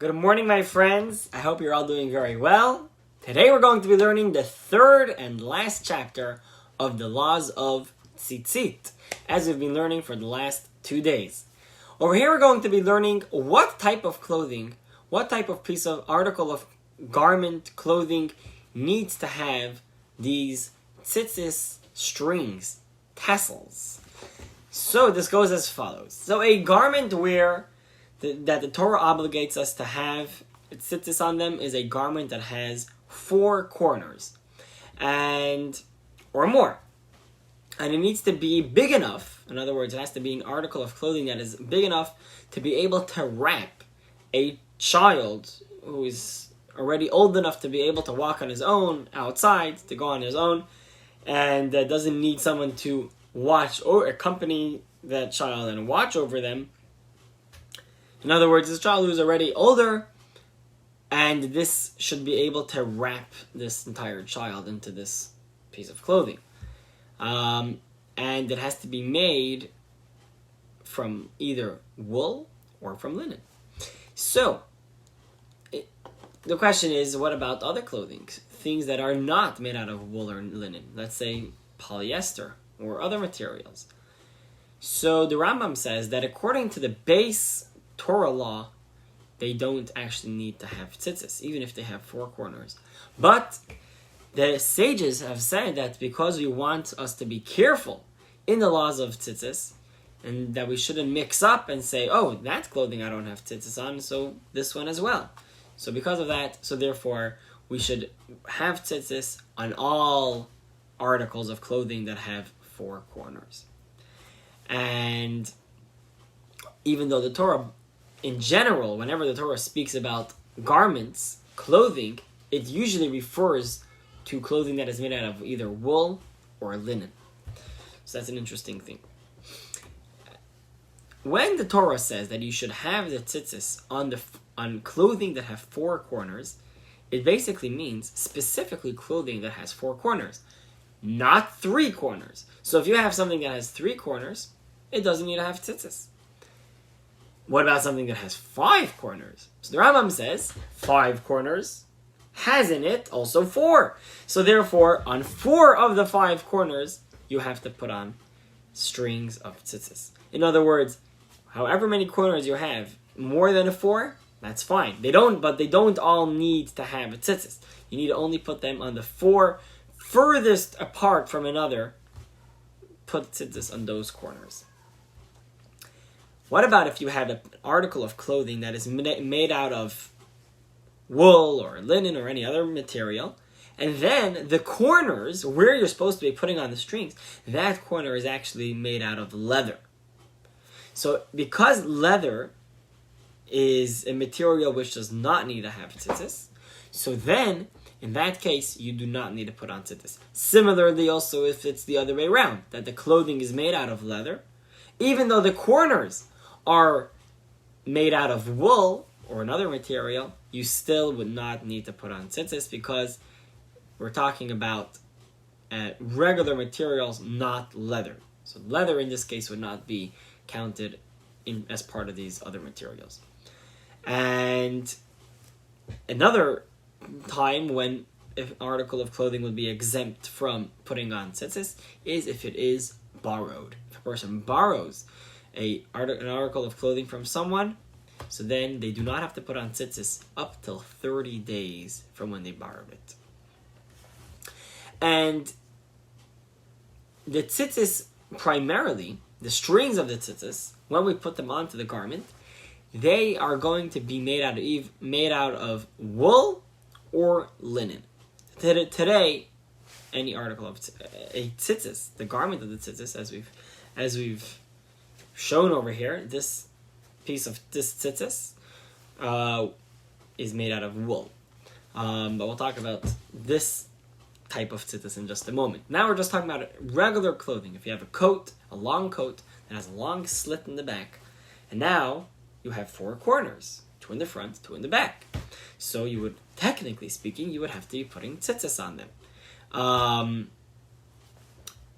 Good morning, my friends. I hope you're all doing very well. Today we're going to be learning the third and last chapter of the laws of Tzitzit, as we've been learning for the last 2 days. Over here we're going to be learning what type of clothing, what type of piece of article of garment, clothing needs to have these tzitzis strings, tassels. So this goes as follows. So a garment where that the Torah obligates us to have tzitzis on them is a garment that has 4 corners or more. And it needs to be big enough. In other words, it has to be an article of clothing that is big enough to be able to wrap a child who is already old enough to be able to walk on his own outside, to go on his own, and doesn't need someone to watch or accompany that child and watch over them. In other words, this child who's already older, and this should be able to wrap this entire child into this piece of clothing. And it has to be made from either wool or from linen. So, the question is, what about other clothing? Things that are not made out of wool or linen. Let's say polyester or other materials. So the Rambam says that according to the base Torah law, they don't actually need to have tzitzis, even if they have 4 corners. But the sages have said that because we want us to be careful in the laws of tzitzis, and that we shouldn't mix up and say, oh, that clothing I don't have tzitzis on, so this one as well. So because of that, so therefore, we should have tzitzis on all articles of clothing that have 4 corners. And even though the Torah, in general, whenever the Torah speaks about garments, clothing, it usually refers to clothing that is made out of either wool or linen. So that's an interesting thing. When the Torah says that you should have the tzitzis on clothing that have 4 corners, it basically means specifically clothing that has 4 corners, not 3 corners. So if you have something that has 3 corners, it doesn't need to have tzitzis. What about something that has 5 corners? So the Rambam says 5 corners has in it also 4. So therefore, on 4 of the 5 corners, you have to put on strings of tzitzis. In other words, however many corners you have, more than 4, that's fine. They don't all need to have a tzitzis. You need to only put them on the 4 furthest apart from another. Put tzitzis on those corners. What about if you had an article of clothing that is made out of wool or linen or any other material, and then the corners where you're supposed to be putting on the strings, that corner is actually made out of leather. So because leather is a material which does not need to have tzitzis, so then in that case you do not need to put on tzitzis. Similarly also if it's the other way around, that the clothing is made out of leather, even though the corners are made out of wool or another material, you still would not need to put on tzitzis because we're talking about regular materials, not leather. So leather in this case would not be counted as part of these other materials. And another time when an article of clothing would be exempt from putting on tzitzis is if it is borrowed. If a person borrows an article of clothing from someone, so then they do not have to put on tzitzis up till 30 days from when they borrowed it. And the tzitzis, primarily, the strings of the tzitzis, when we put them onto the garment, they are going to be made out of wool or linen. Today, any article of a tzitzis, the garment of the tzitzis, as we've shown over here, this piece of this tzitzis is made out of wool. But we'll talk about this type of tzitzis in just a moment. Now we're just talking about regular clothing. If you have a coat, a long coat that has a long slit in the back, and now you have 4 corners, 2 in the front, 2 in the back. So you would, technically speaking, you would have to be putting tzitzis on them.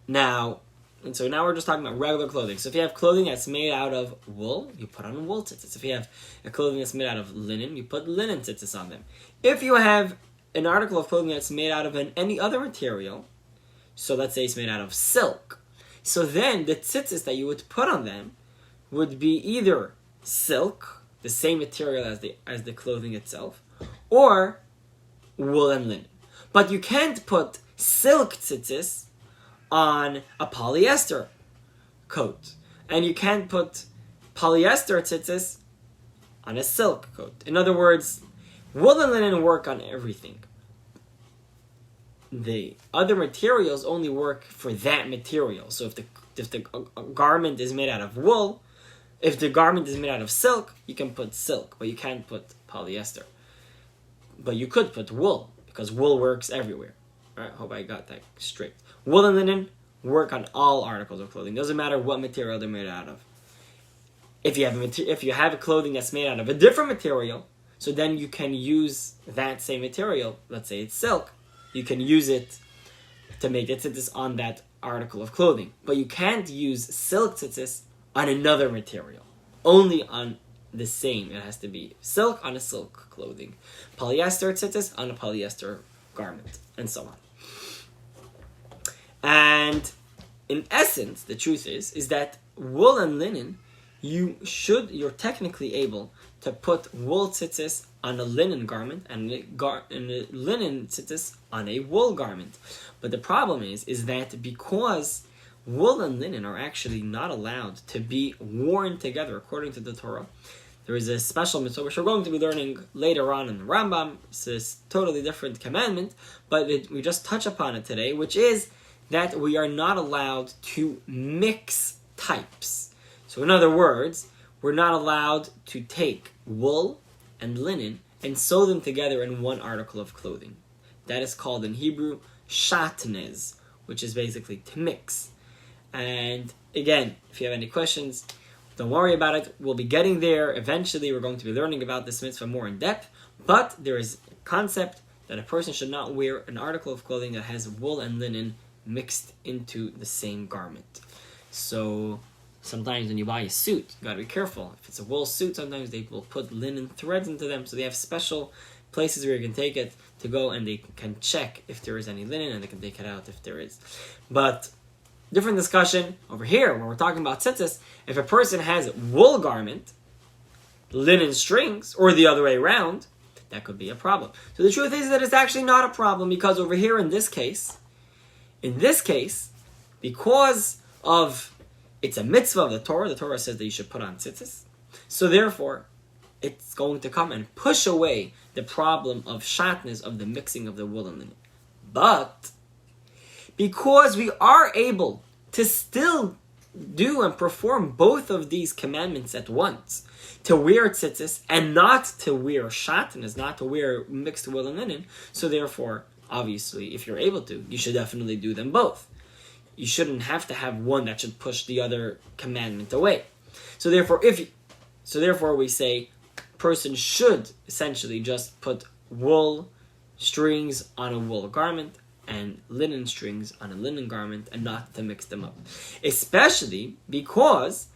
Now, And so now we're just talking about regular clothing. So if you have clothing that's made out of wool, you put on wool tzitzis. If you have a clothing that's made out of linen, you put linen tzitzis on them. If you have an article of clothing that's made out of any other material, so let's say it's made out of silk, so then the tzitzis that you would put on them would be either silk, the same material as the clothing itself, or wool and linen. But you can't put silk tzitzis on a polyester coat. And you can't put polyester tzitzis on a silk coat. In other words, wool and linen work on everything. The other materials only work for that material. So if the garment is made out of wool, if the garment is made out of silk, you can put silk, but you can't put polyester. But you could put wool, because wool works everywhere. All right, hope I got that straight. Wool and linen work on all articles of clothing. Doesn't matter what material they're made out of. If you have a clothing that's made out of a different material, so then you can use that same material. Let's say it's silk. You can use it to make the tzitzis on that article of clothing. But you can't use silk tzitzis on another material. Only on the same. It has to be silk on a silk clothing. Polyester tzitzis on a polyester garment. And so on. And in essence, the truth is that wool and linen, you're technically able to put wool tzitzis on a linen garment and a linen tzitzis on a wool garment. But the problem is that because wool and linen are actually not allowed to be worn together according to the Torah, there is a special mitzvah which we're going to be learning later on in the Rambam. It's a totally different commandment, but we just touch upon it today, which is that we are not allowed to mix types. So in other words, we're not allowed to take wool and linen and sew them together in one article of clothing. That is called in Hebrew shatnez, which is basically to mix. And again, if you have any questions, don't worry about it. We'll be getting there. Eventually, we're going to be learning about this mitzvah more in depth. But there is a concept that a person should not wear an article of clothing that has wool and linen mixed into the same garment. So sometimes when you buy a suit, you gotta be careful. If it's a wool suit, sometimes they will put linen threads into them. So they have special places where you can take it to go and they can check if there is any linen and they can take it out if there is. But different discussion over here when we're talking about tzitzis. If a person has wool garment, linen strings, or the other way around, that could be a problem. So the truth is that it's actually not a problem because over here in this case, because of it's a mitzvah of the Torah says that you should put on tzitzis. So therefore, it's going to come and push away the problem of shatnez, of the mixing of the wool and linen. But because we are able to still do and perform both of these commandments at once, to wear tzitzis and not to wear shatnez, not to wear mixed wool and linen, so therefore, obviously, if you're able to, you should definitely do them both. You shouldn't have to have one that should push the other commandment away. So therefore we say person should essentially just put wool strings on a wool garment and linen strings on a linen garment and not to mix them up. Especially because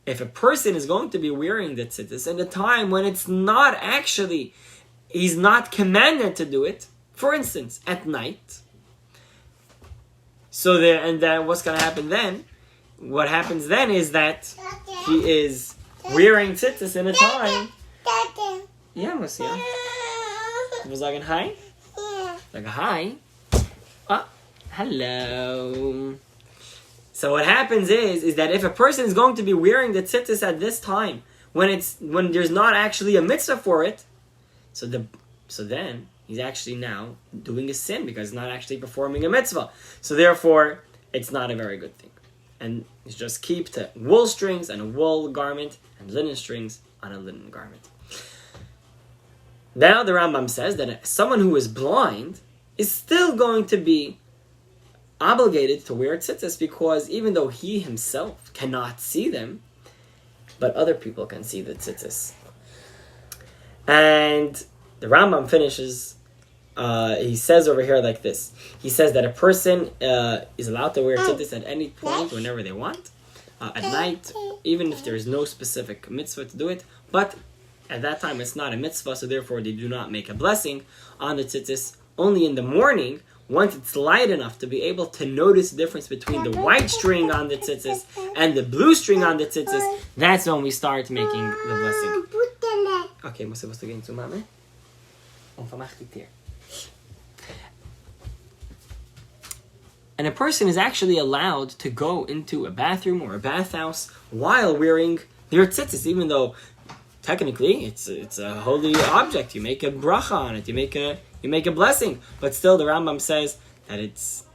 if a person is going to be wearing the tzitzis in a time when it's not actually, he's not commanded to do it, for instance, at night. So then what's going to happen then? What happens then is that he is wearing tzitzis in a time. Yeah, Marcia. Was like a hi? Like a hi? Oh, hello. So what happens is that if a person is going to be wearing the tzitzis at this time, when there's not actually a mitzvah for it, so then he's actually now doing a sin because he's not actually performing a mitzvah. So therefore, it's not a very good thing. And you just keep to wool strings on a wool garment and linen strings on a linen garment. Now the Rambam says that someone who is blind is still going to be obligated to wear tzitzis because even though he himself cannot see them, but other people can see the tzitzis. And the Rambam finishes he says over here like this. He says that a person is allowed to wear tzitzit at any point, whenever they want, at night, even if there is no specific mitzvah to do it. But at that time, it's not a mitzvah, so therefore they do not make a blessing on the tzitzit. Only in the morning, once it's light enough to be able to notice the difference between the white string on the tzitzit and the blue string on the tzitzit, that's when we start making the blessing. Okay, você vai seguir into mama? And a person is actually allowed to go into a bathroom or a bathhouse while wearing their tzitzit, even though technically it's a holy object. You make a bracha on it. You make a blessing. But still, the Rambam says that it's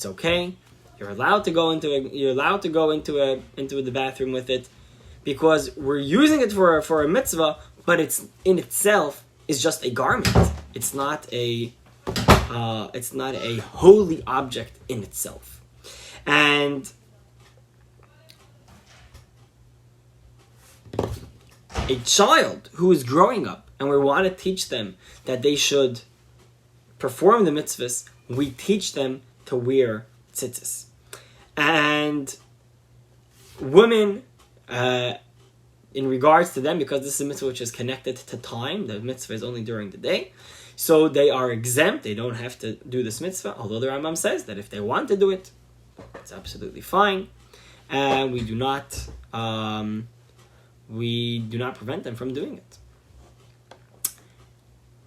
okay. You're allowed to go into the bathroom with it, because we're using it for a mitzvah, but it's in itself is just a garment. It's not a holy object in itself. And a child who is growing up and we want to teach them that they should perform the mitzvahs, we teach them to wear tzitzis. And women, in regards to them, because this is a mitzvah which is connected to time, the mitzvah is only during the day, so they are exempt. They don't have to do this mitzvah, although the Rambam says that if they want to do it, it's absolutely fine, and we do not prevent them from doing it.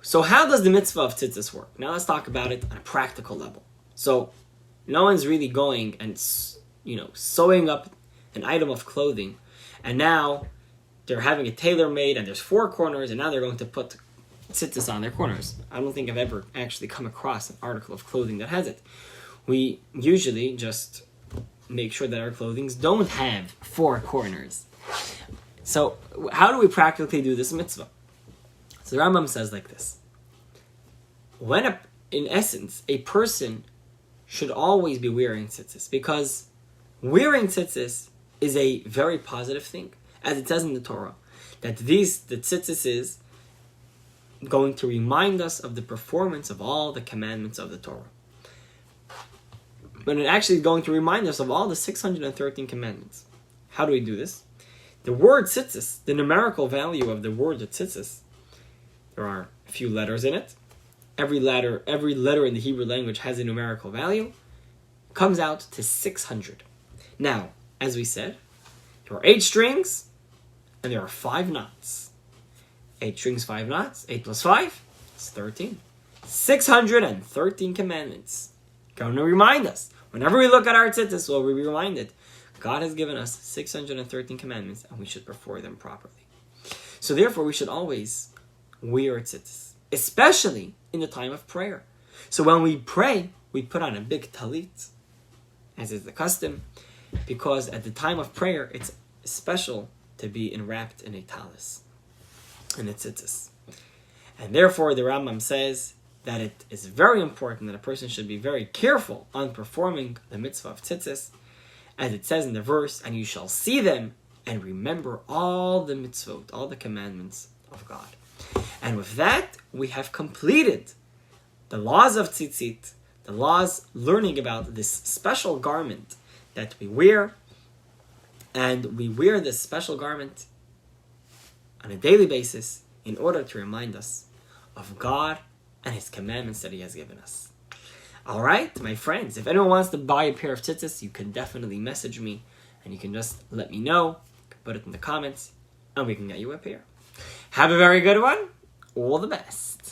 So how does the mitzvah of tzitzis work? Now let's talk about it on a practical level. So no one's really going and sewing up an item of clothing, and now they're having a tailor made and there's 4 corners, and now they're going to put tzitzis on their corners. I don't think I've ever actually come across an article of clothing that has it. We usually just make sure that our clothings don't have 4 corners. So how do we practically do this mitzvah? So the Rambam says like this. In essence, a person should always be wearing tzitzis, because wearing tzitzis is a very positive thing. As it says in the Torah, that the tzitzis is going to remind us of the performance of all the commandments of the Torah. But it actually is going to remind us of all the 613 commandments. How do we do this? The word tzitzis, the numerical value of the word tzitzis, there are a few letters in it. Every letter in the Hebrew language has a numerical value. Comes out to 600. Now, as we said, there are 8 strings and there are 5 knots. 8 strings, 5 knots. 8 plus 5 is 13. 613 commandments. Going to remind us. Whenever we look at our tzitzis, we'll be reminded. God has given us 613 commandments, and we should perform them properly. So therefore, we should always wear tzitzis, especially in the time of prayer. So when we pray, we put on a big talit, as is the custom, because at the time of prayer, it's special to be enwrapped in a talis, in a tzitzis. And therefore, the Rambam says that it is very important that a person should be very careful on performing the mitzvah of tzitzis, as it says in the verse, and you shall see them and remember all the mitzvot, all the commandments of God. And with that, we have completed the laws of tzitzit, the laws learning about this special garment that we wear. And we wear this special garment on a daily basis in order to remind us of God and His commandments that He has given us. Alright, my friends, if anyone wants to buy a pair of tzitzis, you can definitely message me, and you can just let me know, you can put it in the comments, and we can get you a pair. Have a very good one. All the best.